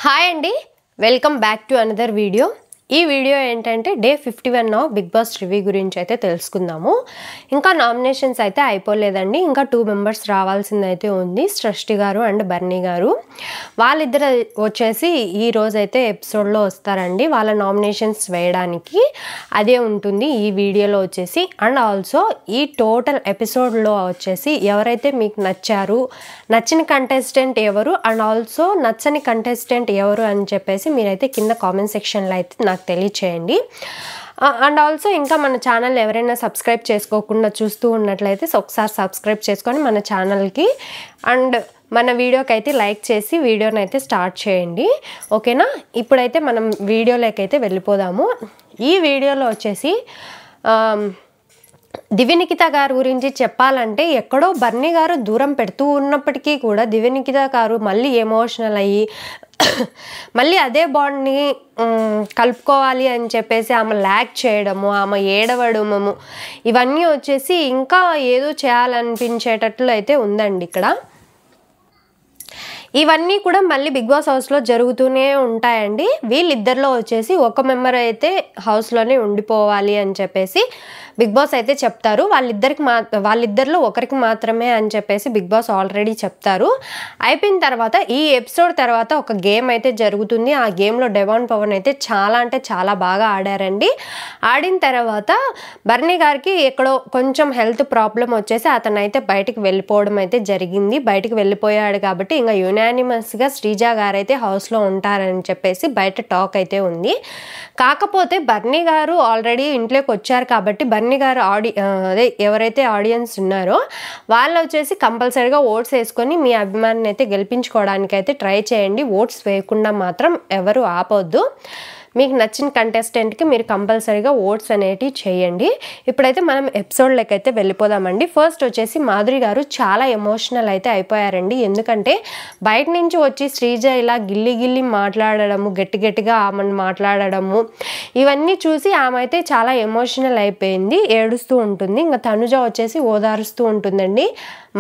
Hi అండి, welcome back to another video. ఈ video ఏంటంటే day 51 of Bigg Boss review గురించి అయితే తెలుసుకుందాము. ఇంకా నామినేషన్స్ అయితే అయిపోలేదండి. ఇంకా 2 మెంబర్స్ రావాల్సిందైతే ఉంది, సృష్టి గారు అండ్ బర్నీ గారు. వాళ్ళిద్దరు వచ్చేసి ఈ రోజైతే ఎపిసోడ్లో వస్తారండి వాళ్ళ నామినేషన్స్ వేయడానికి. అదే ఉంటుంది ఈ వీడియోలో వచ్చేసి. అండ్ ఆల్సో ఈ టోటల్ ఎపిసోడ్లో వచ్చేసి ఎవరైతే మీకు నచ్చారు, నచ్చిన కంటెస్టెంట్ ఎవరు అండ్ ఆల్సో నచ్చని కంటెస్టెంట్ ఎవరు అని చెప్పేసి మీరైతే కింద కామెంట్ సెక్షన్లో అయితే నాకు తెలియచేయండి. అండ్ ఆల్సో ఇంకా మన ఛానల్ ఎవరైనా సబ్స్క్రైబ్ చేసుకోకుండా చూస్తూ ఉన్నట్లయితే ఒకసారి సబ్స్క్రైబ్ చేసుకొని మన ఛానల్కి అండ్ మన వీడియోకి అయితే లైక్ చేసి వీడియోని అయితే స్టార్ట్ చేయండి, ఓకేనా. ఇప్పుడైతే మనం వీడియోలోకి అయితే వెళ్ళిపోదాము. ఈ వీడియోలో వచ్చేసి దివ్యనిఖిత గారి గురించి చెప్పాలంటే ఎక్కడో బర్నీ గారు దూరం పెడుతూ ఉన్నప్పటికీ కూడా దివ్యనిఖిత గారు మళ్ళీ ఎమోషనల్ అయ్యి మళ్ళీ అదే బాండ్ని కలుపుకోవాలి అని చెప్పేసి ఆమె ల్యాక్ చేయడము, ఆమె ఏడవడము, ఇవన్నీ వచ్చేసి ఇంకా ఏదో చేయాలనిపించేటట్లు అయితే ఉందండి ఇక్కడ. ఇవన్నీ కూడా మళ్ళీ బిగ్ బాస్ హౌస్లో జరుగుతూనే ఉంటాయండి. వీళ్ళిద్దరిలో వచ్చేసి ఒక మెంబర్ అయితే హౌస్లోనే ఉండిపోవాలి అని చెప్పేసి బిగ్ బాస్ అయితే చెప్తారు. వాళ్ళిద్దరిలో ఒకరికి మాత్రమే అని చెప్పేసి బిగ్ బాస్ ఆల్రెడీ చెప్తారు. అయిపోయిన తర్వాత ఈ ఎపిసోడ్ తర్వాత ఒక గేమ్ అయితే జరుగుతుంది. ఆ గేమ్లో డెవాన్ పవన్ అయితే చాలా అంటే చాలా బాగా ఆడారండి. ఆడిన తర్వాత బర్నీ గారికి ఎక్కడో కొంచెం హెల్త్ ప్రాబ్లం వచ్చేసి అతను అయితే బయటికి వెళ్ళిపోవడం అయితే జరిగింది. బయటికి వెళ్ళిపోయాడు కాబట్టి ఇంకా యునానిమస్గా శ్రీజ గారు అయితే హౌస్లో ఉంటారని చెప్పేసి బయట టాక్ అయితే ఉంది. కాకపోతే బర్నీ గారు ఆల్రెడీ ఇంట్లోకి వచ్చారు కాబట్టి బర్నీ గారు అదే ఎవరైతే ఆడియన్స్ ఉన్నారో వాళ్ళు వచ్చేసి కంపల్సరీగా ఓట్స్ వేసుకొని మీ అభిమానిని అయితే గెలిపించుకోవడానికి అయితే ట్రై చేయండి. ఓట్స్ వేయకుండా మాత్రం ఎవరు ఆపొద్దు. మీకు నచ్చిన కంటెస్టెంట్కి మీరు కంపల్సరీగా ఓట్స్ అనేటివి చేయండి. ఇప్పుడైతే మనం ఎపిసోడ్లోకి అయితే వెళ్ళిపోదామండి. ఫస్ట్ వచ్చేసి మాధురి గారు చాలా ఎమోషనల్ అయితే అయిపోయారండి. ఎందుకంటే బయట నుంచి వచ్చి శ్రీజ ఇలా గిల్లి మాట్లాడడము, గట్టిగా ఆమెను మాట్లాడడము, ఇవన్నీ చూసి ఆమె అయితే చాలా ఎమోషనల్ అయిపోయింది, ఏడుస్తూ ఉంటుంది. ఇంకా తనుజ వచ్చేసి ఓదారుస్తూ ఉంటుందండి.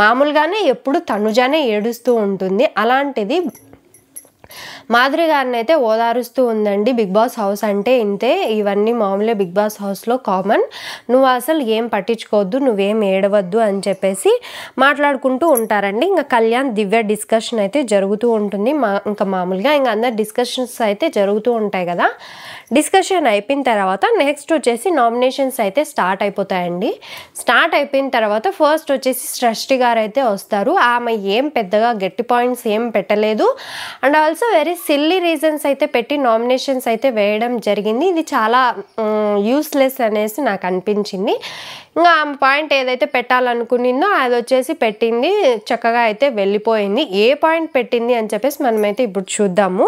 మామూలుగానే ఎప్పుడు తనుజానే ఏడుస్తూ ఉంటుంది, అలాంటిది మాధురి గారిని అయితే ఓదారుస్తూ ఉందండి. బిగ్ బాస్ హౌస్ అంటే ఇంతే, ఇవన్నీ మామూలే, బిగ్ బాస్ హౌస్లో కామన్, నువ్వు అసలు ఏం పట్టించుకోవద్దు, నువ్వేం ఏడవద్దు అని చెప్పేసి మాట్లాడుకుంటూ ఉంటారండి. ఇంకా కళ్యాణ్ దివ్య డిస్కషన్ అయితే జరుగుతూ ఉంటుంది. ఇంకా మామూలుగా ఇంకా అందరు డిస్కషన్స్ అయితే జరుగుతూ ఉంటాయి కదా. డిస్కషన్ అయిపోయిన తర్వాత నెక్స్ట్ వచ్చేసి నామినేషన్స్ అయితే స్టార్ట్ అయిపోతాయండి. స్టార్ట్ అయిపోయిన తర్వాత ఫస్ట్ వచ్చేసి సృష్టి గారు అయితే వస్తారు. ఆమె ఏం పెద్దగా గట్టి పాయింట్స్ ఏం పెట్టలేదు and also very silly reasons అయితే పెట్టి నామినేషన్స్ అయితే వేయడం జరిగింది. ఇది చాలా యూస్లెస్ అనేసి నాకు అనిపించింది. ఇంకా ఆమె పాయింట్ ఏదైతే పెట్టాలనుకునిందో అది వచ్చేసి పెట్టింది, చక్కగా అయితే వెళ్ళిపోయింది. ఏ పాయింట్ పెట్టింది అని చెప్పేసి మనమైతే ఇప్పుడు చూద్దాము.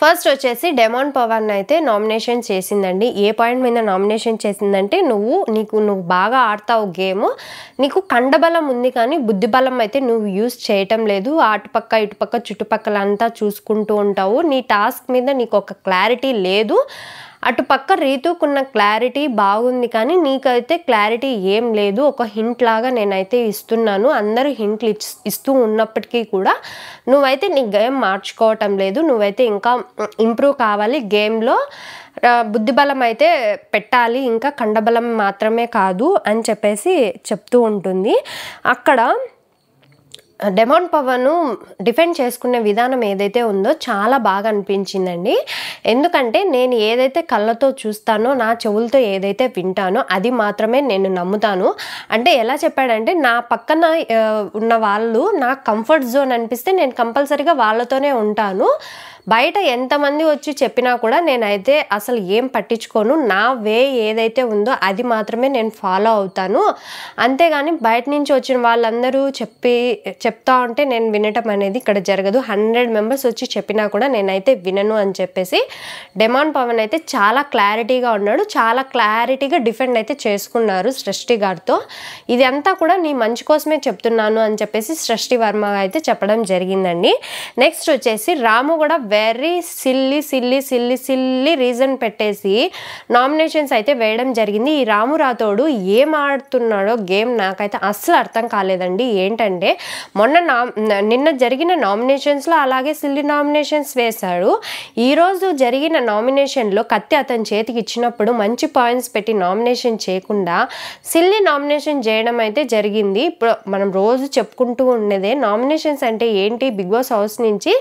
ఫస్ట్ వచ్చేసి డెమాన్ పవన్ అయితే నామినేషన్ చేసిందండి. ఏ పాయింట్ మీద నామినేషన్ చేసిందంటే నువ్వు బాగా ఆడతావు గేమ్, నీకు కండబలం ఉంది కానీ బుద్ధిబలం అయితే నువ్వు యూజ్ చేయటం లేదు, అటుపక్క ఇటుపక్క చుట్టుపక్కల అంతా చూసుకుంటూ ఉంటావు, నీ టాస్క్ మీద నీకు ఒక క్లారిటీ లేదు, అటుపక్క రీతుకున్న క్లారిటీ బాగుంది కానీ నీకైతే క్లారిటీ ఏం లేదు, ఒక హింట్ లాగా నేనైతే ఇస్తున్నాను, అందరూ హింట్లు ఇస్తూ ఉన్నప్పటికీ కూడా నువ్వైతే నీ గేమ్ మార్చుకోవటం లేదు, నువ్వైతే ఇంకా ఇంప్రూవ్ కావాలి, గేమ్లో బుద్ధిబలం అయితే పెట్టాలి, ఇంకా కండబలం మాత్రమే కాదు అని చెప్పేసి చెప్తూ ఉంటుంది. అక్కడ డెమాన్ పవన్ డిఫెండ్ చేసుకునే విధానం ఏదైతే ఉందో చాలా బాగా అనిపించిందండి. ఎందుకంటే నేను ఏదైతే కళ్ళతో చూస్తానో, నా చెవులతో ఏదైతే వింటానో అది మాత్రమే నేను నమ్ముతాను. అంటే ఎలా చెప్పాడంటే, నా పక్కన ఉన్న వాళ్ళు నాకు కంఫర్ట్ జోన్ అనిపిస్తే నేను కంపల్సరీగా వాళ్ళతోనే ఉంటాను, బయట ఎంతమంది వచ్చి చెప్పినా కూడా నేనైతే అసలు ఏం పట్టించుకోను, నా వే ఏదైతే ఉందో అది మాత్రమే నేను ఫాలో అవుతాను, అంతేగాని బయట నుంచి వచ్చిన వాళ్ళందరూ చెప్తా ఉంటే నేను వినటం అనేది ఇక్కడ జరగదు, 100 మెంబర్స్ వచ్చి చెప్పినా కూడా నేనైతే వినను అని చెప్పేసి డెమాన్ పవన్ అయితే చాలా క్లారిటీగా ఉన్నాడు. చాలా క్లారిటీగా డిఫెండ్ అయితే చేసుకున్నారు సృష్టి గారితో. ఇది అంతా కూడా నీ మంచి కోసమే చెప్తున్నాను అని చెప్పేసి సృష్టి వర్మ అయితే చెప్పడం జరిగిందండి. నెక్స్ట్ వచ్చేసి రాము కూడా వెరీ సిల్లీ రీజన్ పెట్టేసి నామినేషన్స్ అయితే వేయడం జరిగింది. ఈ రాము రాథోడు ఏం ఆడుతున్నాడో గేమ్ నాకైతే అస్సలు అర్థం కాలేదండి. ఏంటంటే నిన్న జరిగిన నామినేషన్స్లో అలాగే సిల్లీ నామినేషన్స్ వేశాడు. ఈరోజు జరిగిన నామినేషన్లో కత్తి అతని చేతికి ఇచ్చినప్పుడు మంచి పాయింట్స్ పెట్టి నామినేషన్ చేయకుండా సిల్లీ నామినేషన్ చేయడం అయితే జరిగింది. ఇప్పుడు మనం రోజు చెప్పుకుంటూ ఉండేదే నామినేషన్స్ అంటే ఏంటి, బిగ్ బాస్ హౌస్ నుంచి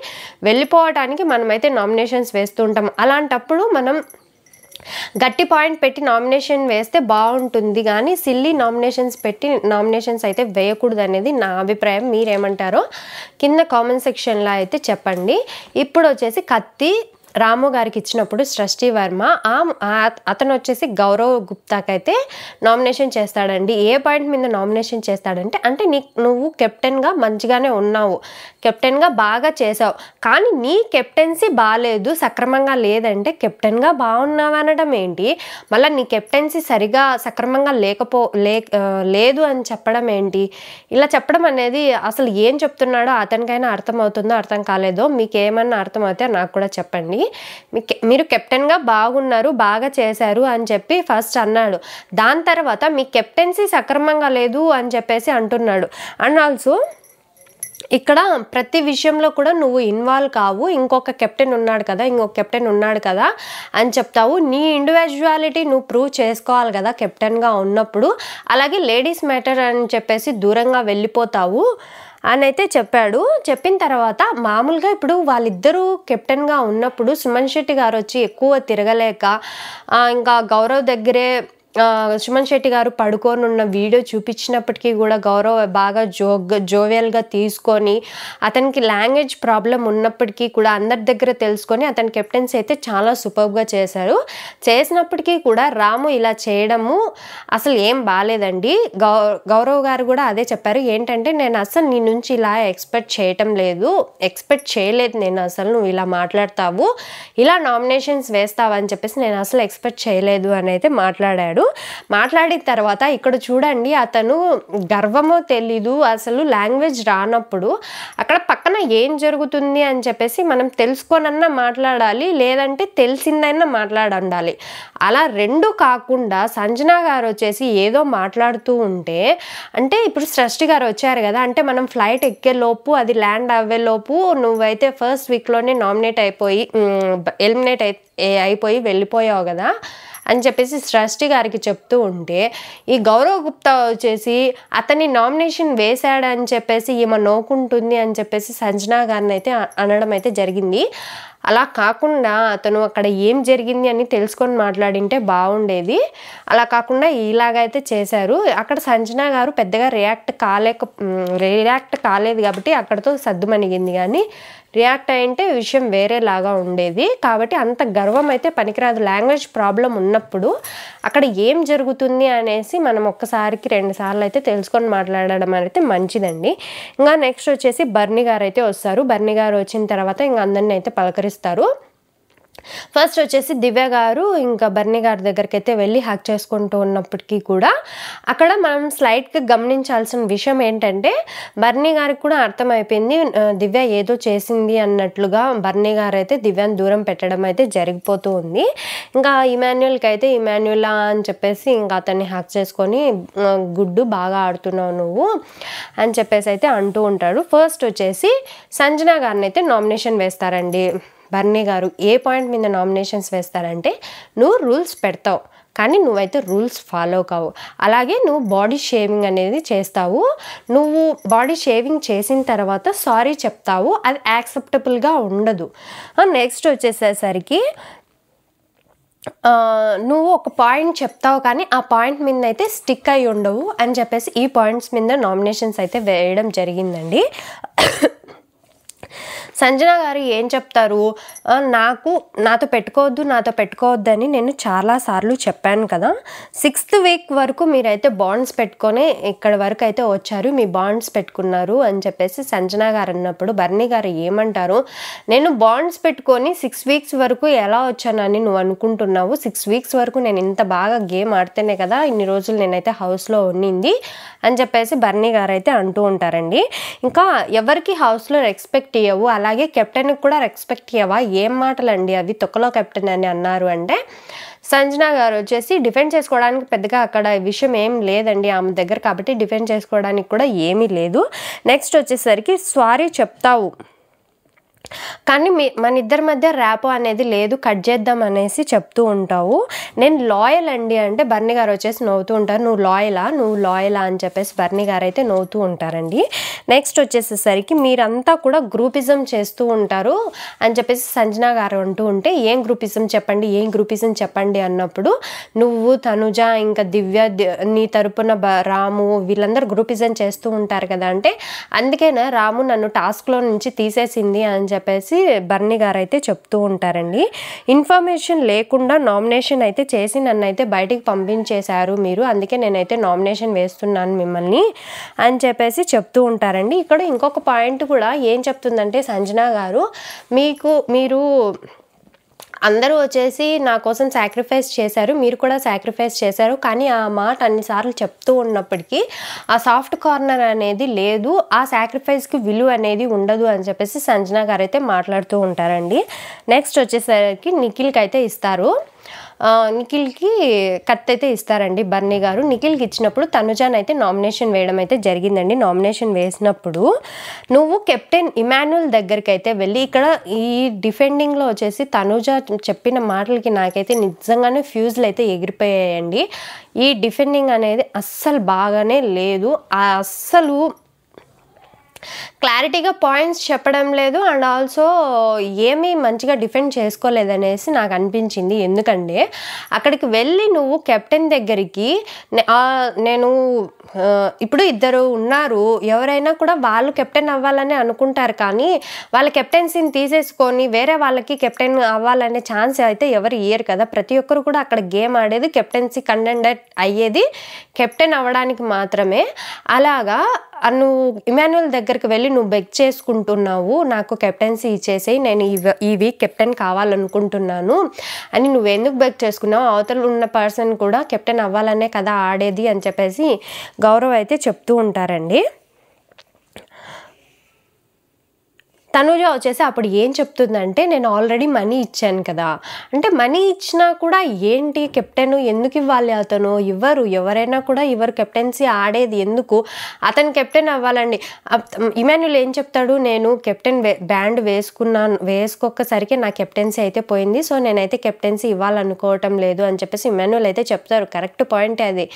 వెళ్ళిపోవటానికి మనమైతే నామినేషన్స్ వేస్తూ ఉంటాం. అలాంటప్పుడు మనం గట్టి పాయింట్ పెట్టి నామినేషన్ వేస్తే బాగుంటుంది, కానీ సిల్లీ నామినేషన్స్ పెట్టి నామినేషన్స్ అయితే వేయకూడదు అనేది నా అభిప్రాయం. మీరేమంటారో కింద కామెంట్ సెక్షన్లో అయితే చెప్పండి. ఇప్పుడు వచ్చేసి కత్తి రాము గారికి ఇచ్చినప్పుడు సృష్టి వర్మ అతను వచ్చేసి గౌరవ్ గుప్తాకైతే నామినేషన్ చేస్తాడండి. ఏ పాయింట్ మీద నామినేషన్ చేస్తాడంటే, అంటే నువ్వు కెప్టెన్గా మంచిగానే ఉన్నావు, కెప్టెన్గా బాగా చేసావు, కానీ నీ కెప్టెన్సీ బాగాలేదు, సక్రమంగా లేదంటే కెప్టెన్గా బాగున్నావు అనడం ఏంటి, మళ్ళీ నీ కెప్టెన్సీ సక్రమంగా లేదు అని చెప్పడం ఏంటి? ఇలా చెప్పడం అనేది అసలు ఏం చెప్తున్నాడో అతనికైనా అర్థమవుతుందో అర్థం కాలేదో మీకు ఏమన్నా అర్థమవుతే నాకు కూడా చెప్పండి. మీరు కెప్టెన్గా బాగున్నారు, బాగా చేశారు అని చెప్పి ఫస్ట్ అన్నాడు. దాని తర్వాత మీ కెప్టెన్సీ సక్రమంగా లేదు అని చెప్పేసి అంటున్నాడు. అండ్ ఆల్సో ఇక్కడ ప్రతి విషయంలో కూడా నువ్వు ఇన్వాల్వ్ కావు, ఇంకొక కెప్టెన్ ఉన్నాడు కదా అని చెప్తావు. నీ ఇండివిజువాలిటీ నువ్వు ప్రూవ్ చేసుకోవాలి కదా కెప్టెన్గా ఉన్నప్పుడు. అలాగే లేడీస్ మ్యాటర్ అని చెప్పేసి దూరంగా వెళ్ళిపోతావు అని అయితే చెప్పాడు. చెప్పిన తర్వాత మామూలుగా ఇప్పుడు వాళ్ళిద్దరూ కెప్టెన్గా ఉన్నప్పుడు సుమన్ శెట్టి గారు వచ్చి ఎక్కువ తిరగలేక ఇంకా గౌరవ్ దగ్గరే సుమన్ శెట్టి గారు పడుకొని ఉన్న వీడియో చూపించినప్పటికీ కూడా గౌరవ్ బాగా జోవియల్గా తీసుకొని అతనికి లాంగ్వేజ్ ప్రాబ్లం ఉన్నప్పటికీ కూడా అందరి దగ్గర తెలుసుకొని అతని కెప్టెన్సీ అయితే చాలా సూపర్గా చేసినప్పటికీ కూడా రాము ఇలా చేయడము అసలు ఏం బాగాలేదండి. గౌరవ్ గారు కూడా అదే చెప్పారు. ఏంటంటే నేను అసలు నీ నుంచి ఇలా ఎక్స్పెక్ట్ చేయలేదు నేను అసలు నువ్వు ఇలా మాట్లాడతావు, ఇలా నామినేషన్స్ వేస్తావు అని చెప్పేసి నేను అసలు ఎక్స్పెక్ట్ చేయలేదు అని అయితే మాట్లాడాడు. మాట్లాడిన తర్వాత ఇక్కడ చూడండి, అతను గర్వమో తెలీదు, అసలు లాంగ్వేజ్ రానప్పుడు అక్కడ పక్కన ఏం జరుగుతుంది అని చెప్పేసి మనం తెలుసుకోనన్నా మాట్లాడాలి, లేదంటే తెలిసిందైనా మాట్లాడాలి. అలా రెండు కాకుండా సంజన గారు వచ్చేసి ఏదో మాట్లాడుతూ ఉంటే, అంటే ఇప్పుడు సృష్టి గారు వచ్చారు కదా, అంటే మనం ఫ్లైట్ ఎక్కేలోపు అది ల్యాండ్ అవ్వేలోపు నువ్వైతే ఫస్ట్ వీక్లోనే ఎలిమినేట్ అయిపోయి వెళ్ళిపోయావు కదా అని చెప్పేసి సృష్టి గారికి చెప్తూ ఉంటే, ఈ గౌరవ్ గుప్తా వచ్చేసి అతని నామినేషన్ వేశాడని చెప్పేసి ఈమె నోకుంటుంది అని చెప్పేసి సంజన గారిని అయితే అనడం అయితే జరిగింది. అలా కాకుండా అతను అక్కడ ఏం జరిగింది అని తెలుసుకొని మాట్లాడింటే బాగుండేది. అలా కాకుండా ఇలాగైతే చేశారు. అక్కడ సంజన గారు పెద్దగా రియాక్ట్ కాలేదు కాబట్టి అక్కడతో సద్దుమణిగింది, కానీ రియాక్ట్ అయింటే విషయం వేరేలాగా ఉండేది. కాబట్టి అంత గర్వం అయితే పనికిరాదు. లాంగ్వేజ్ ప్రాబ్లం ఉన్నప్పుడు అక్కడ ఏం జరుగుతుంది అనేసి మనం ఒక్కసారికి 2 సార్లు అయితే తెలుసుకొని మాట్లాడడం అయితే మంచిదండి. ఇంకా నెక్స్ట్ వచ్చేసి బర్నీ గారు అయితే వస్తారు. బర్నీ గారు వచ్చిన తర్వాత ఇంకా అందరినీ అయితే పలకరిస్తారు. ఫస్ట్ వచ్చేసి దివ్య గారు ఇంకా బర్నీ గారి దగ్గరికి అయితే వెళ్ళి హక్ చేసుకుంటూ ఉన్నప్పటికీ కూడా అక్కడ మనం స్లైట్గా గమనించాల్సిన విషయం ఏంటంటే, బర్నీ గారికి కూడా అర్థమైపోయింది దివ్య ఏదో చేసింది అన్నట్లుగా. బర్నీ గారు అయితే దివ్యను దూరం పెట్టడం అయితే జరిగిపోతూ ఉంది. ఇంకా ఇమాన్యుయల్కి అయితే ఇమాన్యులా అని చెప్పేసి ఇంకా అతన్ని హక్ చేసుకొని గుడ్డు బాగా ఆడుతున్నావు నువ్వు అని చెప్పేసి అయితే అంటూ ఉంటాడు. ఫస్ట్ వచ్చేసి సంజన గారిని అయితే నామినేషన్ వేస్తారండి. బర్నీ గారు ఏ పాయింట్ మీద నామినేషన్స్ వేస్తారంటే, నువ్వు రూల్స్ పెడతావు కానీ నువ్వైతే రూల్స్ ఫాలో కావు, అలాగే నువ్వు బాడీ షేవింగ్ అనేది చేస్తావు, నువ్వు బాడీ షేవింగ్ చేసిన తర్వాత సారీ చెప్తావు, అది యాక్సెప్టబుల్గా ఉండదు. నెక్స్ట్ వచ్చేసేసరికి నువ్వు ఒక పాయింట్ చెప్తావు కానీ ఆ పాయింట్ మీద అయితే స్టిక్ అయి ఉండవు అని చెప్పేసి ఈ పాయింట్స్ మీద నామినేషన్స్ అయితే వేయడం జరిగిందండి. సంజన గారు ఏం చెప్తారు, నాతో పెట్టుకోవద్దు అని నేను చాలాసార్లు చెప్పాను కదా, 6th వీక్ వరకు మీరైతే బాండ్స్ పెట్టుకొని ఇక్కడ వరకు అయితే వచ్చారు, మీ బాండ్స్ పెట్టుకున్నారు అని చెప్పేసి సంజన గారు అన్నప్పుడు బర్నీ గారు ఏమంటారు, నేను బాండ్స్ పెట్టుకొని 6 వీక్స్ వరకు ఎలా వచ్చానని నువ్వు అనుకుంటున్నావు, 6 వీక్స్ వరకు నేను ఇంత బాగా గేమ్ ఆడితేనే కదా ఇన్ని రోజులు నేనైతే హౌస్లో ఉన్నింది అని చెప్పేసి బర్నీ గారు అయితే అంటూ ఉంటారండి. ఇంకా ఎవరికి హౌస్లో రెస్పెక్ట్ ఇవ్వవు, అలాగే కెప్టెన్కి కూడా రెస్పెక్ట్ ఇవ్వవా, ఏం మాటలండి అవి, తొక్కలో కెప్టెన్ అని అన్నారు అంటే సంజన గారు వచ్చేసి డిఫెండ్ చేసుకోవడానికి పెద్దగా అక్కడ విషయం ఏం లేదండి ఆమె దగ్గర, కాబట్టి డిఫెండ్ చేసుకోవడానికి కూడా ఏమీ లేదు. నెక్స్ట్ వచ్చేసరికి సారీ చెప్తావు కానీ మన ఇద్దరి మధ్య ర్యాపో అనేది లేదు, కట్ చేద్దాం అనేసి చెప్తూ ఉంటావు. నేను లాయల్ అండి అంటే బర్నీ గారు వచ్చేసి నవ్వుతూ ఉంటారు. నువ్వు లాయలా అని చెప్పేసి బర్నీ గారు అయితే నవ్వుతూ ఉంటారండి. నెక్స్ట్ వచ్చేసేసరికి మీరంతా కూడా గ్రూపిజం చేస్తూ ఉంటారు అని చెప్పేసి సంజన గారు అంటూ ఉంటే ఏం గ్రూపిజం చెప్పండి అన్నప్పుడు నువ్వు తనుజ ఇంకా దివ్య నీ తరపున రాము వీళ్ళందరూ గ్రూపిజం చేస్తూ ఉంటారు కదా అంటే అందుకేనా రాము నన్ను టాస్క్లో నుంచి తీసేసింది అని చెప్పేసి బర్నీ గారు అయితే చెప్తూ ఉంటారండి. ఇన్ఫర్మేషన్ లేకుండా నామినేషన్ అయితే చేసి నన్ను అయితే బయటికి పంపించేశారు మీరు, అందుకే నేనైతే నామినేషన్ వేస్తున్నాను మిమ్మల్ని అని చెప్పేసి చెప్తూ ఉంటారండి. ఇక్కడ ఇంకొక పాయింట్ కూడా ఏం చెప్తుందంటే సంజన గారు మీరు అందరూ వచ్చేసి నా కోసం సాక్రిఫైస్ చేశారు, మీరు కూడా సాక్రిఫైస్ చేశారు, కానీ ఆ మాట అన్నిసార్లు చెప్తూ ఉన్నప్పటికీ ఆ సాఫ్ట్ కార్నర్ అనేది లేదు, ఆ సాక్రిఫైస్కి విలువ అనేది ఉండదు అని చెప్పేసి సంజన గారు అయితే మాట్లాడుతూ ఉంటారండి. నెక్స్ట్ వచ్చేసరికి నిఖిల్కి అయితే ఇస్తారు, నిఖిల్కి కత్తి అయితే ఇస్తారండి బర్నీ గారు. నిఖిల్కి ఇచ్చినప్పుడు తనుజాన్ అయితే నామినేషన్ వేయడం అయితే జరిగిందండి. నామినేషన్ వేసినప్పుడు నువ్వు కెప్టెన్ ఇమాన్యుల్ దగ్గరికి అయితే వెళ్ళి, ఇక్కడ ఈ డిఫెండింగ్లో వచ్చేసి తనుజ చెప్పిన మాటలకి నాకైతే నిజంగానే ఫ్యూజ్లు అయితే ఎగిరిపోయాయండి. ఈ డిఫెండింగ్ అనేది అస్సలు బాగానే లేదు, అస్సలు క్లారిటీగా పాయింట్స్ చెప్పడం లేదు అండ్ ఆల్సో ఏమీ మంచిగా డిఫెండ్ చేసుకోలేదనేసి నాకు అనిపించింది. ఎందుకంటే అక్కడికి వెళ్ళి నువ్వు కెప్టెన్ దగ్గరికి నేను ఇప్పుడు ఇద్దరు ఉన్నారు, ఎవరైనా కూడా వాళ్ళు కెప్టెన్ అవ్వాలని అనుకుంటారు, కానీ వాళ్ళ కెప్టెన్సీని తీసేసుకొని వేరే వాళ్ళకి కెప్టెన్ అవ్వాలనే ఛాన్స్ అయితే ఎవరు ఇయ్యరు కదా. ప్రతి ఒక్కరు కూడా అక్కడ గేమ్ ఆడేది కెప్టెన్సీ కంటెండర్ అయ్యేది కెప్టెన్ అవ్వడానికి మాత్రమే. అలాగా నువ్వు ఇమాన్యుల్ దగ్గరికి వెళ్ళి నువ్వు బెగ్ చేసుకుంటున్నావు, నాకు కెప్టెన్సీ ఇచ్చేసేయి, నేను ఈ వీక్ కెప్టెన్ కావాలనుకుంటున్నాను అని నువ్వు ఎందుకు బెగ్ చేసుకున్నావు, అవతల ఉన్న పర్సన్ కూడా కెప్టెన్ అవ్వాలనే కదా ఆడేది అని చెప్పేసి గౌరవ్ అయితే చెప్తూ ఉంటారండి. తనుజ వచ్చేసి అప్పుడు ఏం చెప్తుందంటే నేను ఆల్రెడీ మనీ ఇచ్చాను కదా, అంటే మనీ ఇచ్చినా కూడా ఏంటి కెప్టెన్ ఎందుకు ఇవ్వాలి, అతను ఇవ్వరు, ఎవరైనా కూడా ఇవ్వరు, కెప్టెన్సీ ఆడేది ఎందుకు, అతను కెప్టెన్ అవ్వాలండి. ఇమాన్యుల్ ఏం చెప్తాడు, నేను కెప్టెన్ బ్యాండ్ వేసుకోకసరికి నా కెప్టెన్సీ అయితే పోయింది, సో నేనైతే కెప్టెన్సీ ఇవ్వాలనుకోవటం లేదు అని చెప్పేసి ఇమాన్యుల్ అయితే చెప్తారు. కరెక్ట్ పాయింటే అది,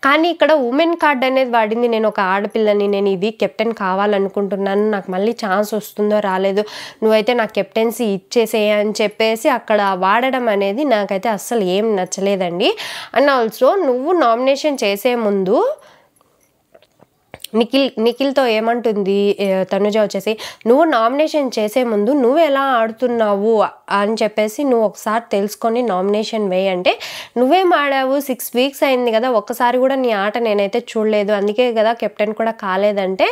కానీ ఇక్కడ ఉమెన్ కార్డ్ అనేది వాడింది, నేను ఒక ఆడపిల్లని, నేను ఈ వీక్ కెప్టెన్ కావాలనుకుంటున్నాను, నాకు మళ్ళీ ఛాన్స్ వస్తుందో రాలేదు, నువ్వైతే నాకు కెప్టెన్సీ ఇచ్చేసేయ అని చెప్పేసి అక్కడ వాడడం అనేది నాకైతే అస్సలు ఏం నచ్చలేదండి. అండ్ ఆల్సో నువ్వు నామినేషన్ చేసే ముందు నిఖిల్తో ఏమంటుంది తనుజ వచ్చేసి, నువ్వు నామినేషన్ చేసే ముందు నువ్వు ఎలా ఆడుతున్నావు అని చెప్పేసి నువ్వు ఒకసారి తెలుసుకొని నామినేషన్ వేయంటే, నువ్వేం ఆడావు 6 వీక్స్ అయింది కదా, ఒక్కసారి కూడా నీ ఆట నేనైతే చూడలేదు, అందుకే కదా కెప్టెన్ కూడా కాలేదంటే,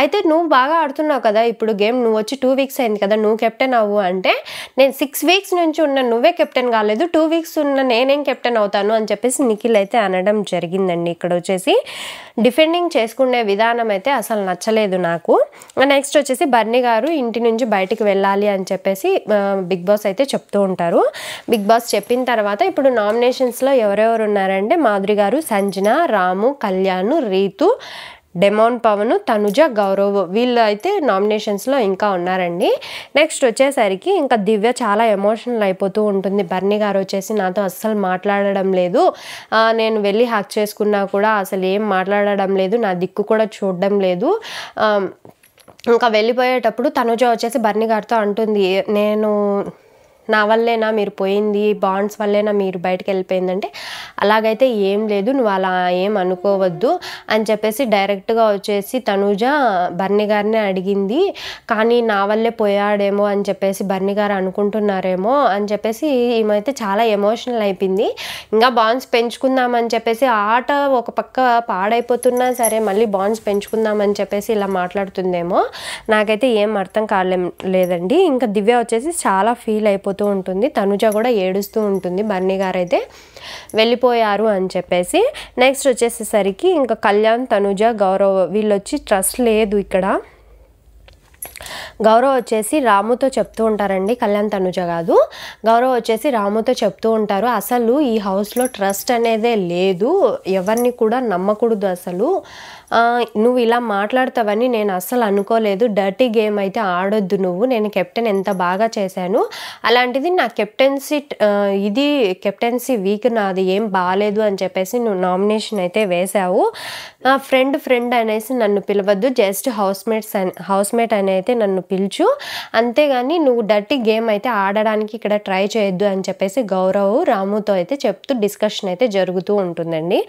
అయితే నువ్వు బాగా ఆడుతున్నావు కదా ఇప్పుడు గేమ్, నువ్వు వచ్చి 2 వీక్స్ అయింది కదా, నువ్వు కెప్టెన్ అవ్వు అంటే, నేను 6 వీక్స్ నుంచి ఉన్న నువ్వే కెప్టెన్ కాలేదు, 2 వీక్స్ ఉన్న నేనేం కెప్టెన్ అవుతాను అని చెప్పేసి నిఖిల్ అయితే అనడం జరిగిందండి. ఇక్కడ వచ్చేసి డిఫెండింగ్ చేసుకునే విధానం అయితే అసలు నచ్చలేదు నాకు. నెక్స్ట్ వచ్చేసి బర్నీ గారు ఇంటి నుంచి బయటికి వెళ్ళాలి అని చెప్పేసి బిగ్ బాస్ అయితే చెప్తూ ఉంటారు. బిగ్ బాస్ చెప్పిన తర్వాత ఇప్పుడు నామినేషన్స్లో ఎవరెవరు ఉన్నారంటే మాధురి గారు, సంజన, రాము, కళ్యాణ్, రీతు, డెమోన్, పవన్, తనుజ, గౌరవ్ వీళ్ళు అయితే నామినేషన్స్లో ఇంకా ఉన్నారండి. నెక్స్ట్ వచ్చేసరికి ఇంకా దివ్య చాలా ఎమోషనల్ అయిపోతూ ఉంటుంది. బర్నీ గారు వచ్చేసి నాతో అస్సలు మాట్లాడడం లేదు, నేను వెళ్ళి హక్ చేసుకున్నా కూడా అసలు ఏం మాట్లాడడం లేదు, నా దిక్కు కూడా చూడడం లేదు. ఇంకా వెళ్ళిపోయేటప్పుడు తనుజ వచ్చేసి బర్నీ గారితో అంటుంది, నా వల్లేనా మీరు పోయింది, బాండ్స్ వల్లేనా మీరు బయటకు వెళ్ళిపోయిందంటే, అలాగైతే ఏం లేదు, నువ్వు అలా ఏం అనుకోవద్దు అని చెప్పేసి డైరెక్ట్గా వచ్చేసి తనుజ బర్నీ గారిని అడిగింది. కానీ నా వల్లే పోయాడేమో అని చెప్పేసి బర్నీ గారు అనుకుంటున్నారేమో అని చెప్పేసి ఈమెయితే చాలా ఎమోషనల్ అయిపోయింది. ఇంకా బాండ్స్ పెంచుకుందామని చెప్పేసి ఆట ఒక పక్క పాడైపోతున్నా సరే మళ్ళీ బాండ్స్ పెంచుకుందామని చెప్పేసి ఇలా మాట్లాడుతుందేమో, నాకైతే ఏం అర్థం కాలేదండి. ఇంకా దివ్య వచ్చేసి చాలా ఫీల్ అయిపోతుంది ఉంటుంది, తనుజ కూడా ఏడుస్తూ ఉంటుంది బర్నీ గారు అయితే వెళ్ళిపోయారు అని చెప్పేసి. నెక్స్ట్ వచ్చేసేసరికి ఇంకా కళ్యాణ్, తనుజ, గౌరవ్ వీళ్ళు వచ్చి ట్రస్ట్ లేదు ఇక్కడ, గౌరవ్ వచ్చేసి రాముతో చెప్తూ ఉంటారండి, కళ్యాణ్ తనుజ కాదు. గౌరవ్ వచ్చేసి రాముతో చెప్తూ ఉంటారు, అసలు ఈ హౌస్లో ట్రస్ట్ అనేదే లేదు, ఎవరిని కూడా నమ్మకూడదు, అసలు నువ్వు ఇలా మాట్లాడతావని నేను అస్సలు అనుకోలేదు, డర్టీ గేమ్ అయితే ఆడొద్దు నువ్వు, నేను కెప్టెన్ ఎంత బాగా చేశాను, అలాంటిది నా కెప్టెన్సీ వీక్ నాది ఏం బాగాలేదు అని చెప్పేసి నువ్వు నామినేషన్ అయితే వేశావు, ఫ్రెండ్ అనేసి నన్ను పిలవద్దు, జస్ట్ హౌస్మేట్ అని అయితే నన్ను పిలుచు, అంతేగాని నువ్వు డర్టీ గేమ్ అయితే ఆడడానికి ఇక్కడ ట్రై చేయొద్దు అని చెప్పేసి గౌరవ్ రాముతో అయితే చెప్తూ డిస్కషన్ అయితే జరుగుతూ ఉంటుందండి.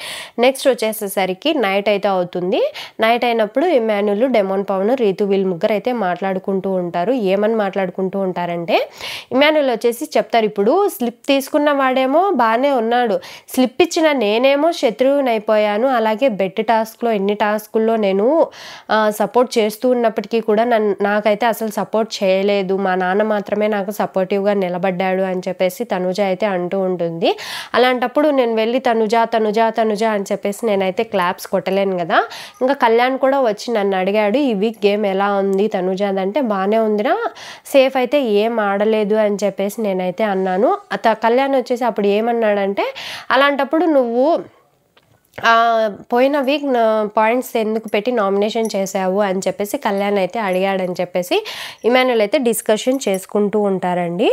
నెక్స్ట్ వచ్చేసేసరికి నైట్ అయితే అవుతుంది. నైట్ అయినప్పుడు ఇమాన్యుల్, డెమోన్ పవన్, రీతు వీళ్ళు ముగ్గురు అయితే మాట్లాడుకుంటూ ఉంటారు. ఏమని మాట్లాడుకుంటూ ఉంటారంటే, ఇమాన్యుల్ వచ్చేసి చెప్తారు, ఇప్పుడు స్లిప్ తీసుకున్న వాడేమో బాగానే ఉన్నాడు, స్లిప్ ఇచ్చిన నేనేమో శత్రువుని అయిపోయాను, అలాగే బెట్ టాస్క్లో ఎన్ని టాస్కుల్లో నేను సపోర్ట్ చేస్తూ ఉన్నప్పటికీ కూడా నాకైతే అసలు సపోర్ట్ చేయలేదు, మా నాన్న మాత్రమే నాకు సపోర్టివ్గా నిలబడ్డాడు అని చెప్పేసి తనుజ అయితే అంటూ ఉంటుంది. అలాంటప్పుడు నేను వెళ్ళి తనుజ అని చెప్పేసి నేనైతే క్లాప్స్ కొట్టలేను కదా, ఇంకా కళ్యాణ్ కూడా వచ్చి నన్ను అడిగాడు, ఈ వీక్ గేమ్ ఎలా ఉంది తనుజ అంటే, బాగానే ఉందిరా, సేఫ్ అయితే ఏం ఆడలేదు అని చెప్పేసి నేనైతే అన్నాను. కళ్యాణ్ వచ్చేసి అప్పుడు ఏమన్నాడంటే, అలాంటప్పుడు నువ్వు పోయిన వీక్ పాయింట్స్ ఎందుకు పెట్టి నామినేషన్ చేసావు అని చెప్పేసి కళ్యాణ్ అయితే అడిగాడని చెప్పేసి ఇమాన్యుల్ అయితే డిస్కషన్ చేసుకుంటూ ఉంటారండి.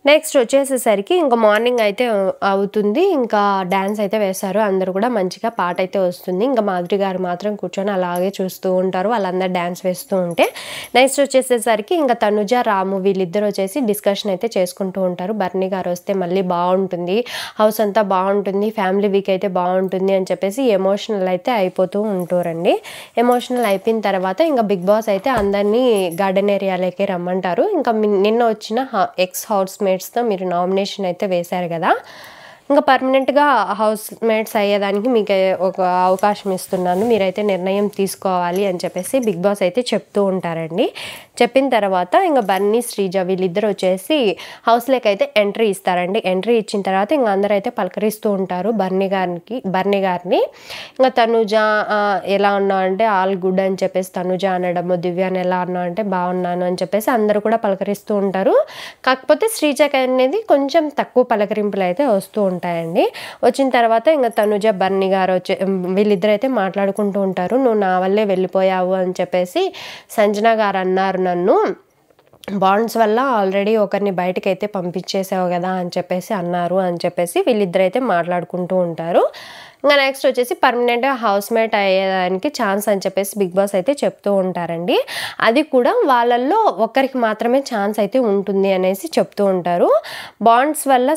నెక్స్ట్ వచ్చేసేసరికి ఇంకా మార్నింగ్ అయితే అవుతుంది, ఇంకా డ్యాన్స్ అయితే వేస్తారు, అందరూ కూడా మంచిగా పాట అయితే వస్తుంది, ఇంకా మాధురి గారు మాత్రం కూర్చొని అలాగే చూస్తూ ఉంటారు వాళ్ళందరూ డ్యాన్స్ వేస్తూ ఉంటే. నెక్స్ట్ వచ్చేసేసరికి ఇంకా తనుజ, రాము వీళ్ళిద్దరు వచ్చేసి డిస్కషన్ అయితే చేసుకుంటూ ఉంటారు, బర్నీ గారు వస్తే మళ్ళీ బాగుంటుంది, హౌస్ అంతా బాగుంటుంది, ఫ్యామిలీ వీక్ అయితే బాగుంటుంది అని చెప్పేసి ఎమోషనల్ అయితే అయిపోతూ ఉంటారండి. ఎమోషనల్ అయిపోయిన తర్వాత ఇంకా బిగ్ బాస్ అయితే అందరినీ గార్డెన్ ఏరియాలోకి రమ్మంటారు. ఇంకా నిన్న వచ్చిన ఎక్స్ హౌస్ మేట్స్తో మీరు నామినేషన్ అయితే వేశారు కదా, ఇంకా పర్మనెంట్గా హౌస్ మేట్స్ అయ్యేదానికి మీకు ఒక అవకాశం ఇస్తున్నాను, మీరైతే నిర్ణయం తీసుకోవాలి అని చెప్పేసి బిగ్ బాస్ అయితే చెప్తూ ఉంటారండి. చెప్పిన తర్వాత ఇంకా బన్నీ, శ్రీజ వీళ్ళిద్దరు వచ్చేసి హౌస్లోకి అయితే ఎంట్రీ ఇస్తారండి. ఎంట్రీ ఇచ్చిన తర్వాత ఇంకా అందరూ అయితే పలకరిస్తూ ఉంటారు బర్నీ గారిని. ఇంకా తనుజ ఎలా ఉన్నావు అంటే ఆల్ గుడ్ అని చెప్పేసి తనుజ అనడము, దివ్యాని ఎలా ఉన్నావు అంటే బాగున్నాను అని చెప్పేసి అందరూ కూడా పలకరిస్తూ ఉంటారు. కాకపోతే శ్రీజకి అనేది కొంచెం తక్కువ పలకరింపులు అయితే వస్తూ ఉంటాయండి. వచ్చిన తర్వాత ఇంకా తనుజ, బర్నీ గారు వీళ్ళిద్దరు అయితే మాట్లాడుకుంటూ ఉంటారు. నువ్వు నా వల్లే వెళ్ళిపోయావు అని చెప్పేసి సంజన గారు అన్నారు, నన్ను బాండ్స్ వల్ల ఆల్రెడీ ఒకరిని బయటకు అయితే పంపించేసావు కదా అని చెప్పేసి అన్నారు అని చెప్పేసి వీళ్ళిద్దరైతే మాట్లాడుకుంటూ ఉంటారు. ఇంకా నెక్స్ట్ వచ్చేసి పర్మనెంట్గా హౌస్మేట్ అయ్యేదానికి ఛాన్స్ అని చెప్పేసి బిగ్ బాస్ అయితే చెప్తూ ఉంటారండి. అది కూడా వాళ్ళల్లో ఒకరికి మాత్రమే ఛాన్స్ అయితే ఉంటుంది అనేసి చెప్తూ ఉంటారు. బాండ్స్ వల్ల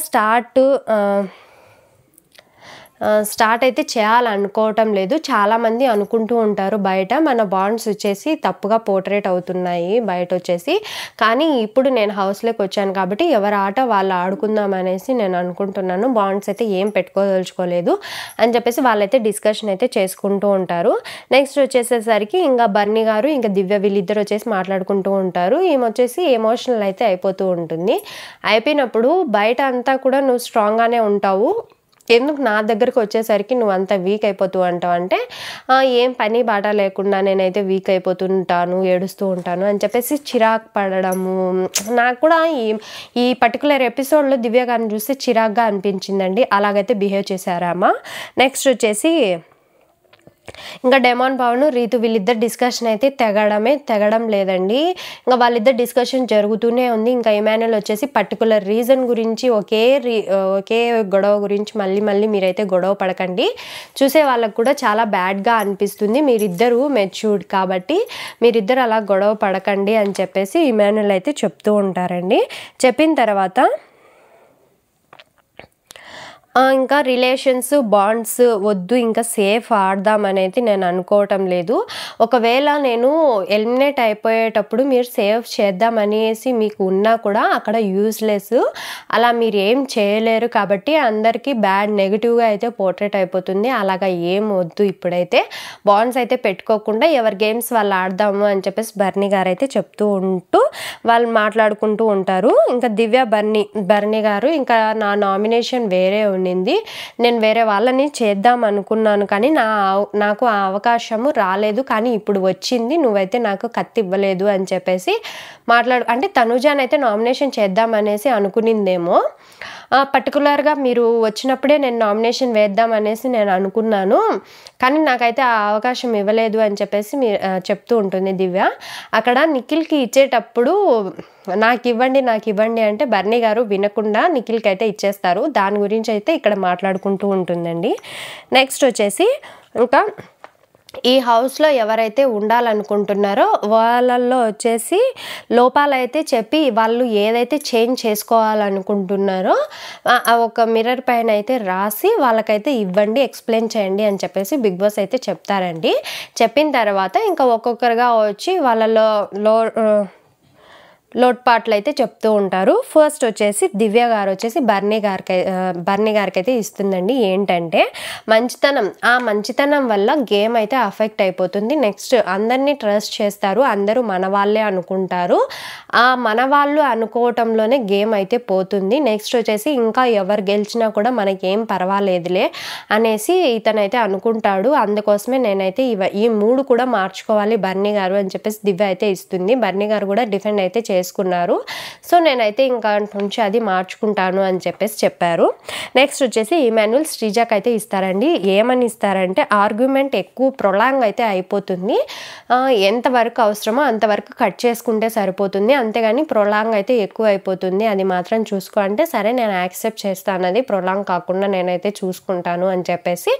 స్టార్ట్ అయితే చేయాలనుకోవటం లేదు, చాలామంది అనుకుంటూ ఉంటారు బయట మన బాండ్స్ వచ్చేసి తప్పుగా పోర్ట్రేట్ అవుతున్నాయి బయట వచ్చేసి, కానీ ఇప్పుడు నేను హౌస్లోకి వచ్చాను కాబట్టి ఎవరి ఆట వాళ్ళు ఆడుకుందాం అనేసి నేను అనుకుంటున్నాను, బాండ్స్ అయితే ఏం పెట్టుకోదలుచుకోలేదు అని చెప్పేసి వాళ్ళైతే డిస్కషన్ అయితే చేసుకుంటూ ఉంటారు. నెక్స్ట్ వచ్చేసేసరికి ఇంకా బర్నీ గారు ఇంకా దివ్య వీళ్ళిద్దరు వచ్చేసి మాట్లాడుకుంటూ ఉంటారు. ఈమె వచ్చేసి ఎమోషనల్ అయితే అయిపోతూ ఉంటుంది. అయిపోయినప్పుడు బయట అంతా కూడా నువ్వు స్ట్రాంగ్గానే ఉంటావు, ఎందుకు నా దగ్గరకు వచ్చేసరికి నువ్వు అంత వీక్ అయిపోతూ అంటావు అంటే, ఏం పని బాట లేకుండా నేనైతే వీక్ అయిపోతుంటాను, ఏడుస్తూ ఉంటాను అని చెప్పేసి చిరాకు పడడము. నాకు కూడా ఈ పర్టికులర్ ఎపిసోడ్లో దివ్య గారిని చూస్తే చిరాకుగా అనిపించిందండి, అలాగైతే బిహేవ్ చేశారామా. నెక్స్ట్ వచ్చేసి ఇంకా డెమాన్ పవన్, రీతు వీళ్ళిద్దరు డిస్కషన్ అయితే తెగడం లేదండి, ఇంకా వాళ్ళిద్దరు డిస్కషన్ జరుగుతూనే ఉంది. ఇంకా ఇమాన్యుల్ వచ్చేసి పర్టికులర్ రీజన్ గురించి ఒకే గొడవ గురించి మళ్ళీ మీరైతే గొడవ పడకండి, చూసే వాళ్ళకు కూడా చాలా బ్యాడ్గా అనిపిస్తుంది, మీరిద్దరూ మెచ్యూర్డ్ కాబట్టి మీరిద్దరు అలా గొడవ పడకండి అని చెప్పేసి ఇమాన్యుల్ అయితే చెప్తూ ఉంటారండి. చెప్పిన తర్వాత ఇంకా రిలేషన్స్ బాండ్స్ వద్దు, ఇంకా సేఫ్ ఆడదాం అనేది నేను అనుకోవటం లేదు, ఒకవేళ నేను ఎలిమినేట్ అయిపోయేటప్పుడు మీరు సేఫ్ చేద్దామనేసి మీకు ఉన్నా కూడా అక్కడ యూస్లెస్, అలా మీరు ఏం చేయలేరు కాబట్టి అందరికీ బ్యాడ్ నెగిటివ్గా అయితే పోర్ట్రేట్ అయిపోతుంది, అలాగా ఏం వద్దు, ఇప్పుడైతే బాండ్స్ అయితే పెట్టుకోకుండా ఎవరి గేమ్స్ వాళ్ళు ఆడదాము అని చెప్పేసి బర్నీ గారు అయితే చెప్తూ ఉంటూ వాళ్ళు మాట్లాడుకుంటూ ఉంటారు. ఇంకా దివ్య, బర్నీ గారు ఇంకా నా నామినేషన్ వేరే ఉంది, ఉన్నింది. నేను వేరే వాళ్ళని చేద్దాం అనుకున్నాను కానీ నాకు ఆ అవకాశము రాలేదు, కానీ ఇప్పుడు వచ్చింది, నువ్వైతే నాకు కత్తి ఇవ్వలేదు అని చెప్పేసి అంటే తనుజానైతే నామినేషన్ చేద్దామనేసి అనుకునిందేమో. పర్టికులర్గా మీరు వచ్చినప్పుడే నేను నామినేషన్ వేద్దాం అనేసి నేను అనుకున్నాను, కానీ నాకైతే ఆ అవకాశం ఇవ్వలేదు అని చెప్పేసి చెప్తూ ఉంటుంది దివ్య. అక్కడ నిఖిల్కి ఇచ్చేటప్పుడు నాకు ఇవ్వండి అంటే బర్నీ గారు వినకుండా నిఖిల్కి అయితే ఇచ్చేస్తారు. దాని గురించి అయితే ఇక్కడ మాట్లాడుకుంటూ ఉంటుందండి. నెక్స్ట్ వచ్చేసి ఇంకా ఈ హౌస్లో ఎవరైతే ఉండాలనుకుంటున్నారో వాళ్ళల్లో వచ్చేసి లోపాలైతే చెప్పి వాళ్ళు ఏదైతే చేంజ్ చేసుకోవాలనుకుంటున్నారో ఒక మిర్రర్ పైన అయితే రాసి వాళ్ళకైతే ఇవ్వండి, ఎక్స్ప్లెయిన్ చేయండి అని చెప్పేసి బిగ్ బాస్ అయితే చెప్తారండి. చెప్పిన తర్వాత ఇంకా ఒక్కొక్కరుగా వచ్చి వాళ్ళలో లోట్పాట్లు అయితే చెప్తూ ఉంటారు. ఫస్ట్ వచ్చేసి దివ్య గారు వచ్చేసి బర్నీ గారికి అయితే ఇస్తుందండి. ఏంటంటే మంచితనం వల్ల గేమ్ అయితే అఫెక్ట్ అయిపోతుంది. నెక్స్ట్ అందరినీ ట్రస్ట్ చేస్తారు, అందరూ మన వాళ్ళే అనుకుంటారు, ఆ మన వాళ్ళు అనుకోవటంలోనే గేమ్ అయితే పోతుంది. నెక్స్ట్ వచ్చేసి ఇంకా ఎవరు గెలిచినా కూడా మనకేం పర్వాలేదులే అనేసి ఇతనైతే అనుకుంటాడు. అందుకోసమే నేనైతే ఈ 3 కూడా మార్చుకోవాలి బర్నీ గారు అని చెప్పేసి దివ్య అయితే ఇస్తుంది. బర్నీ గారు కూడా డిఫెండ్ అయితే చేసుకున్నారు. సో నేనైతే ఇంకా నుంచి అది మార్చుకుంటాను అని చెప్పేసి చెప్పారు. నెక్స్ట్ వచ్చేసి ఇమాన్యుల్ శ్రీజాకి అయితే ఇస్తారండి. ఏమని ఇస్తారంటే ఆర్గ్యుమెంట్ ఎక్కువ ప్రొలాంగ్ అయితే అయిపోతుంది, ఎంతవరకు అవసరమో అంతవరకు కట్ చేసుకుంటే సరిపోతుంది, అంతేగాని ప్రొలాంగ్ అయితే ఎక్కువ అయిపోతుంది, అది మాత్రం చూసుకో అంటే సరే నేను యాక్సెప్ట్ చేస్తాను, అది ప్రొలాంగ్ కాకుండా నేనైతే చూసుకుంటాను అని చెప్పేసి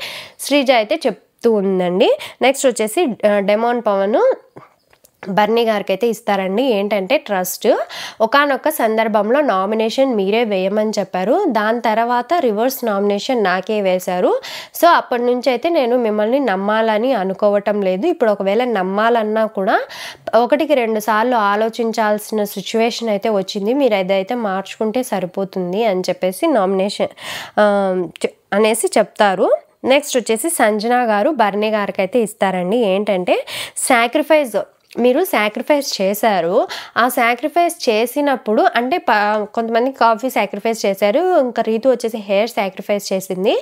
శ్రీజ అయితే చెప్తూ ఉందండి. నెక్స్ట్ వచ్చేసి డెమోన్ పవన్ బర్నీ గారికి అయితే ఇస్తారండి. ఏంటంటే ట్రస్ట్, ఒకానొక సందర్భంలో నామినేషన్ మీరే వేయమని చెప్పారు, దాని తర్వాత రివర్స్ నామినేషన్ నాకే వేశారు. సో అప్పటి నుంచి అయితే నేను మిమ్మల్ని నమ్మాలని అనుకోవటం లేదు. ఇప్పుడు ఒకవేళ నమ్మాలన్నా కూడా 1-2 సార్లు ఆలోచించాల్సిన సిచ్యువేషన్ అయితే వచ్చింది, మీరు అదైతే మార్చుకుంటే సరిపోతుంది అని చెప్పేసి నామినేషన్ అనేసి చెప్తారు. నెక్స్ట్ వచ్చేసి సంజన గారు బర్నీ గారికి అయితే ఇస్తారండి. ఏంటంటే మీరు సాక్రిఫైస్ చేశారు, ఆ సాక్రిఫైస్ చేసినప్పుడు అంటే కొంతమంది కాఫీ సాక్రిఫైస్ చేశారు, ఇంకా రీతు వచ్చేసి హెయిర్ సాక్రిఫైస్ చేసింది,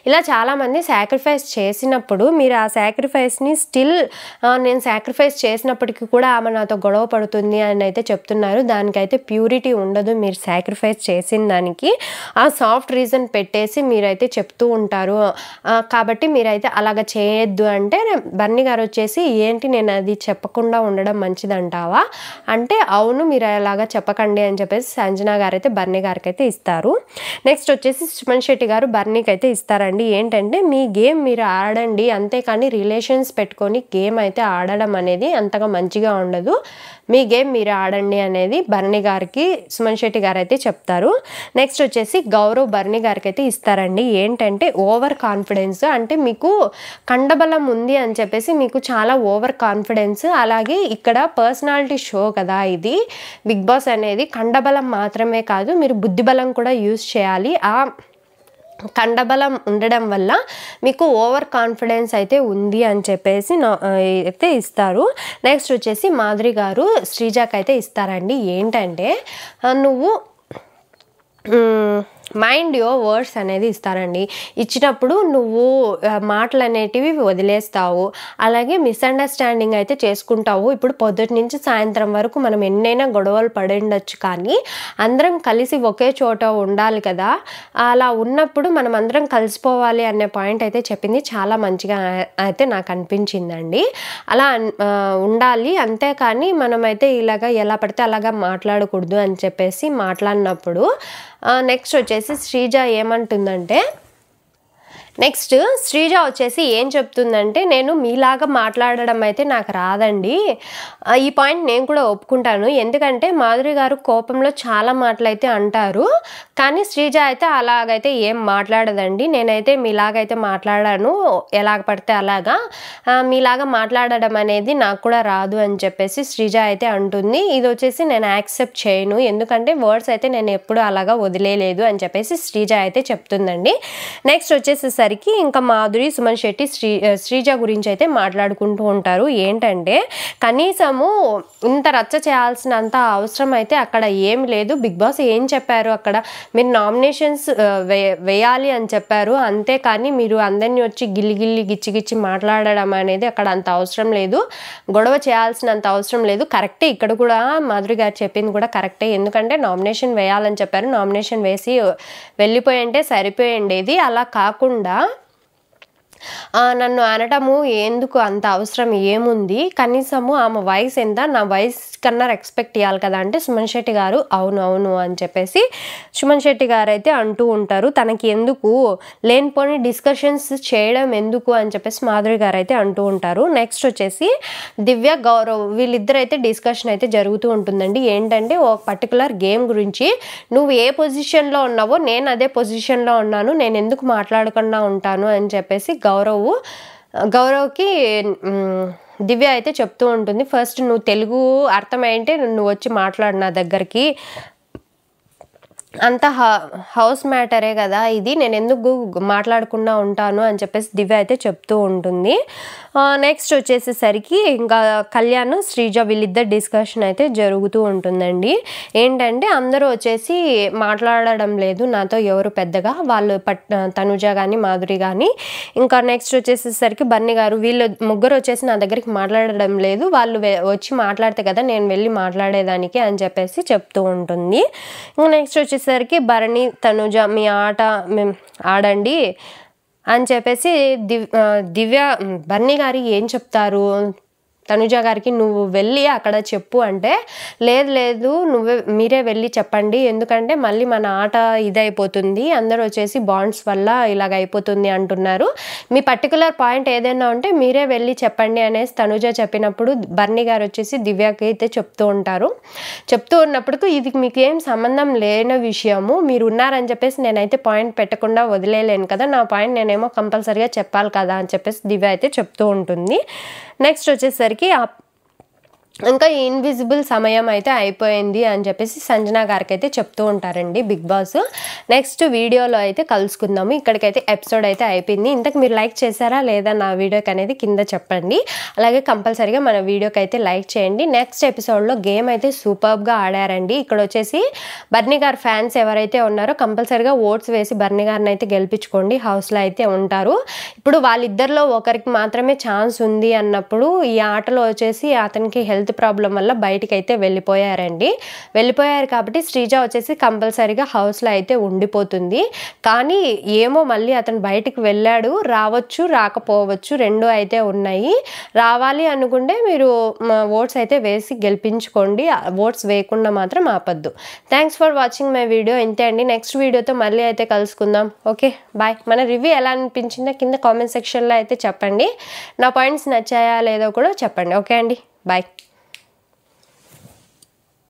ఇలా చాలామంది సాక్రిఫైస్ చేసినప్పుడు మీరు ఆ సాక్రిఫైస్ని స్టిల్ నేను సాక్రిఫైస్ చేసినప్పటికీ కూడా ఆమె నాతో గొడవ పడుతుంది అని అయితే చెప్తున్నారు. దానికైతే ప్యూరిటీ ఉండదు, మీరు సాక్రిఫైస్ చేసిన దానికి ఆ సాఫ్ట్ రీజన్ పెట్టేసి మీరైతే చెప్తూ ఉంటారు, కాబట్టి మీరైతే అలాగ చేయొద్దు అంటే బర్నీ గారు వచ్చేసి ఏంటి నేను అది చెప్పకుండా ఉండడం మంచిదంటావా అంటే అవును మీరు అలాగా చెప్పకండి అని చెప్పేసి సంజన గారు అయితే బర్నీ గారికి అయితే ఇస్తారు. నెక్స్ట్ వచ్చేసి సుమన్ శెట్టి గారు బర్నీకి అయితే ఇస్తారండి. ఏంటంటే మీ గేమ్ మీరు ఆడండి, అంతేకాని రిలేషన్స్ పెట్టుకొని గేమ్ అయితే ఆడడం అనేది అంతగా మంచిగా ఉండదు, మీ గేమ్ మీరు ఆడండి అనేది బర్నీ గారికి సుమన్ శెట్టి గారు అయితే చెప్తారు. నెక్స్ట్ వచ్చేసి గౌరవ్ బర్నీ గారికి అయితే ఇస్తారండి. ఏంటంటే ఓవర్ కాన్ఫిడెన్స్, అంటే మీకు కండబలం ఉంది అని చెప్పేసి మీకు చాలా ఓవర్ కాన్ఫిడెన్స్, అలాగే ఇక్కడ పర్సనాలిటీ షో కదా ఇది బిగ్ బాస్ అనేది, కండబలం మాత్రమే కాదు మీరు బుద్ధిబలం కూడా యూజ్ చేయాలి, ఆ కండబలం ఉండడం వల్ల మీకు ఓవర్ కాన్ఫిడెన్స్ అయితే ఉంది అని చెప్పేసి అయితే ఇస్తారు. నెక్స్ట్ వచ్చేసి మాధురి గారు శ్రీజాకి అయితే ఇస్తారండి. ఏంటంటే నువ్వు మైండ్ యువర్ వర్డ్స్ అనేది ఇస్తారండి. ఇచ్చినప్పుడు నువ్వు మాటలు అనేటివి వదిలేస్తావు, అలాగే మిస్అండర్స్టాండింగ్ అయితే చేసుకుంటావు. ఇప్పుడు పొద్దుటి నుంచి సాయంత్రం వరకు మనం ఎన్నైనా గొడవలు పడి ఉండొచ్చు, కానీ అందరం కలిసి ఒకే చోట ఉండాలి కదా, అలా ఉన్నప్పుడు మనం అందరం కలిసిపోవాలి అనే పాయింట్ అయితే చెప్పింది, చాలా మంచిగా అయితే నాకు అనిపించిందండి. అలా ఉండాలి, అంతేకాని మనమైతే ఇలాగా ఎలా పడితే అలాగా మాట్లాడకూడదు అని చెప్పేసి మాట్లాడినప్పుడు. నెక్స్ట్ వచ్చేసి శ్రీజ ఏమంటుందంటే, నెక్స్ట్ శ్రీజ వచ్చేసి ఏం చెప్తుందంటే నేను మీలాగా మాట్లాడడం అయితే నాకు రాదండి, ఈ పాయింట్ నేను కూడా ఒప్పుకుంటాను, ఎందుకంటే మాధురి గారు కోపంలో చాలా మాటలు అయితే అంటారు, కానీ శ్రీజ అయితే అలాగైతే ఏం మాట్లాడదండి, నేనైతే మీలాగైతే మాట్లాడాను ఎలాగ పడితే అలాగా, మీలాగా మాట్లాడడం అనేది నాకు కూడా రాదు అని చెప్పేసి శ్రీజ అయితే అంటుంది. ఇది వచ్చేసి నేను యాక్సెప్ట్ చేయను, ఎందుకంటే వర్డ్స్ అయితే నేను ఎప్పుడు అలాగా వదిలేయలేదు అని చెప్పేసి శ్రీజ అయితే చెప్తుందండి. నెక్స్ట్ వచ్చేసి వచ్చేసరికి ఇంకా మాధురి, సుమన్ శెట్టి, శ్రీజ గురించి అయితే మాట్లాడుకుంటూ ఉంటారు. ఏంటంటే కనీసము ఇంత రచ్చ చేయాల్సినంత అవసరం అయితే అక్కడ ఏం లేదు. బిగ్ బాస్ ఏం చెప్పారు, అక్కడ మీరు నామినేషన్స్ వేయాలి అని చెప్పారు, అంతేకాని మీరు అందరినీ వచ్చి గిల్లి గిచ్చి మాట్లాడడం అనేది అక్కడ అంత అవసరం లేదు, గొడవ చేయాల్సినంత అవసరం లేదు. కరెక్టే, ఇక్కడ కూడా మాధురి గారు చెప్పింది కూడా కరెక్టే. ఎందుకంటే నామినేషన్ వేయాలని చెప్పారు, నామినేషన్ వేసి వెళ్ళిపోయి అంటే సరిపోయి ఉండేది. అలా కాకుండా నన్ను అనటము ఎందుకు, అంత అవసరం ఏముంది, కనీసము ఆమె వయసు ఎంత, నా వయసు కన్నా రెస్పెక్ట్ ఇవ్వాలి కదా అంటే సుమన్ శెట్టి గారు అవును అని చెప్పేసి సుమన్ శెట్టి గారు అయితే అంటూ ఉంటారు. తనకి ఎందుకు లేనిపోని డిస్కషన్స్ చేయడం ఎందుకు అని చెప్పేసి మాధురి గారు అయితే అంటూ ఉంటారు. నెక్స్ట్ వచ్చేసి దివ్య, గౌరవ్ వీళ్ళిద్దరు అయితే డిస్కషన్ అయితే జరుగుతూ ఉంటుందండి. ఏంటంటే ఒక పర్టికులర్ గేమ్ గురించి, నువ్వు ఏ పొజిషన్లో ఉన్నావో నేను అదే పొజిషన్లో ఉన్నాను, నేను ఎందుకు మాట్లాడకుండా ఉంటాను అని చెప్పేసి గౌరవ్కి దివ్య అయితే చెప్తూ ఉంటుంది. ఫస్ట్ నువ్వు తెలుగు అర్థమైంటే నువ్వు వచ్చి మాట్లాడు నా దగ్గరికి, అంత హౌస్ మ్యాటరే కదా ఇది, నేను ఎందుకు మాట్లాడకుండా ఉంటాను అని చెప్పేసి దివ్య అయితే చెప్తూ ఉంటుంది. నెక్స్ట్ వచ్చేసేసరికి ఇంకా కళ్యాణ్, శ్రీజ వీళ్ళిద్దరు డిస్కషన్ అయితే జరుగుతూ ఉంటుందండి. ఏంటంటే అందరూ వచ్చేసి మాట్లాడడం లేదు నాతో ఎవరు పెద్దగా, వాళ్ళు తనుజ కానీ మాధురి కానీ, ఇంకా నెక్స్ట్ వచ్చేసేసరికి బన్నీ గారు, వీళ్ళు ముగ్గురు వచ్చేసి నా దగ్గరికి మాట్లాడడం లేదు, వాళ్ళు వచ్చి మాట్లాడితే కదా నేను వెళ్ళి మాట్లాడేదానికి అని చెప్పేసి చెప్తూ ఉంటుంది. ఇంకా నెక్స్ట్ వచ్చేసరికి భరణి, తనుజ మీ ఆట మేము ఆడండి అని చెప్పేసి దివ్య బన్నీ గారు ఏం చెప్తారు, తనుజ గారికి నువ్వు వెళ్ళి అక్కడ చెప్పు అంటే, లేదు మీరే వెళ్ళి చెప్పండి, ఎందుకంటే మళ్ళీ మన ఆట ఇదైపోతుంది, అందరూ వచ్చేసి బాండ్స్ వల్ల ఇలాగ అయిపోతుంది అంటున్నారు, మీ పర్టికులర్ పాయింట్ ఏదైనా ఉంటే మీరే వెళ్ళి చెప్పండి అనేసి తనుజ చెప్పినప్పుడు బన్నీ గారు వచ్చేసి దివ్యకి అయితే చెప్తూ ఉంటారు. చెప్తూ ఉన్నప్పుడు ఇది మీకు ఏం సంబంధం లేని విషయము, మీరు ఉన్నారని చెప్పేసి నేనైతే పాయింట్ పెట్టకుండా వదిలేలేను కదా, నా పాయింట్ నేనేమో కంపల్సరీగా చెప్పాలి కదా అని చెప్పేసి దివ్య అయితే చెప్తూ ఉంటుంది. నెక్స్ట్ వచ్చేసరికి ఇంకా ఇన్విజిబుల్ సమయం అయితే అయిపోయింది అని చెప్పేసి సంజన గారికి అయితే చెప్తూ ఉంటారండి బిగ్ బాస్. నెక్స్ట్ వీడియోలో అయితే కలుసుకుందాము. ఇక్కడికైతే ఎపిసోడ్ అయితే అయిపోయింది. ఇంతకు మీరు లైక్ చేశారా లేదా నా వీడియోకి అనేది కింద చెప్పండి. అలాగే కంపల్సరీగా మన వీడియోకి అయితే లైక్ చేయండి. నెక్స్ట్ ఎపిసోడ్లో గేమ్ అయితే సూపర్గా ఆడారండి. ఇక్కడ వచ్చేసి బర్నీ గారు ఫ్యాన్స్ ఎవరైతే ఉన్నారో కంపల్సరీగా ఓట్స్ వేసి బర్నీ గారిని అయితే గెలిపించుకోండి, హౌస్లో అయితే ఉంటారు. ఇప్పుడు వాళ్ళిద్దరిలో ఒకరికి మాత్రమే ఛాన్స్ ఉంది అన్నప్పుడు ఈ ఆటలో వచ్చేసి అతనికి హెల్త్ ప్రాబ్లం వల్ల బయటికి అయితే వెళ్ళిపోయారు కాబట్టి శ్రీజ వచ్చేసి కంపల్సరీగా హౌస్లో అయితే ఉండిపోతుంది. కానీ ఏమో మళ్ళీ అతను బయటికి వెళ్ళాడు, రావచ్చు రాకపోవచ్చు రెండు అయితే ఉన్నాయి. రావాలి అనుకుంటే మీరు ఓట్స్ అయితే వేసి గెలిపించుకోండి, ఓట్స్ వేయకుండా మాత్రం ఆపద్దు. Thanks for watching my video. ఇంతే అండి, నెక్స్ట్ వీడియోతో మళ్ళీ అయితే కలుసుకుందాం. Okay bye. మన రివ్యూ ఎలా అనిపించిందో కింద కామెంట్ సెక్షన్లో అయితే చెప్పండి. నా పాయింట్స్ నచ్చాయా లేదో కూడా చెప్పండి. ఓకే అండి, బాయ్.